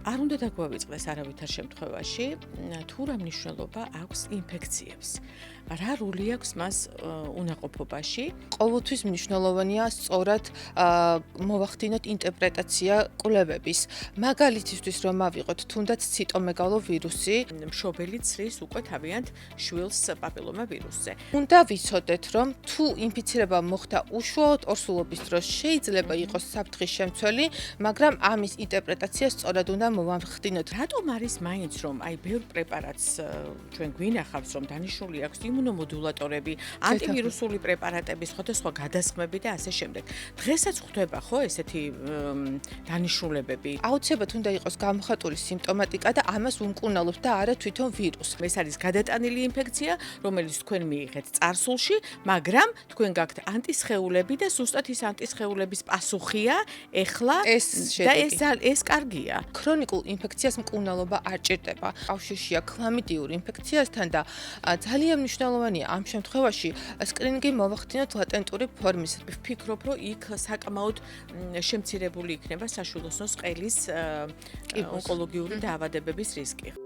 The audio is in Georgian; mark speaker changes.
Speaker 1: არ უნდა დაგვავიწყდეს არავითარ შემთხვევაში, თუ რა მნიშვნელობა აქვს ინფექციებს. რა როლი აქვს მას უნაყოფობაში?
Speaker 2: ყოველთვის მნიშვნელოვანია სწორად მოვახდინოთ ინტერპრეტაცია კვლევების. მაგალითისთვის რომ ავიღოთ თუნდაც ციტომეგალო ვირუსი,
Speaker 1: მშობელი ცრის უკვე თავიანთ შვილს პაპილომა ვირუსზე.
Speaker 2: უნდა ვიცოდეთ, რომ თუ ინფიცირება მოხდა უშუალოდ ორსულობის დროს, შეიძლება იყოს საფრთხის შემცველი, მაგრამ ამის ინტერპრეტაცია სწორად უნდა მოვახდინოთ.
Speaker 1: რატომ არის მაინც რომ აი ბევრ პრეპარატს ჩვენ გვინახავს რომ დანიშნული აქვს იმუნომოდულატორები, ანტივირუსული პრეპარატები, სხვადასხვა გადასხმები და ასე შემდეგ. დღესაც ხდება ხო ესეთი დანიშნულებები?
Speaker 2: აუცილებლად უნდა იყოს გამოხატული სიმპტომატიკა და ამას უმკურნალობს და არა თვითონ ვირუსი.
Speaker 1: ეს არის გადატანილი ინფექცია, რომელიც თქვენ მიიღეთ წარსულში, მაგრამ თქვენ გაქვთ ანტისხეულები და ზუსტად ის ანტისხეულების პასუხია ეხლა და ეს კარგია.
Speaker 2: ქრონიკულ ინფექციას მკურნალობა არ ჭირდება. კავშირშია ქლამიდიურ ინფექციასთან და ძალიან მნიშვნელოვანია ამ შემთხვევაში სკრინინგი მოვახდინოთ ლატენტური ფორმის.
Speaker 1: ვფიქრობ, რომ იქ საკმაოდ შემცირებული იქნება საშვილოსნოს ყელის ონკოლოგიური დაავადებების რისკი.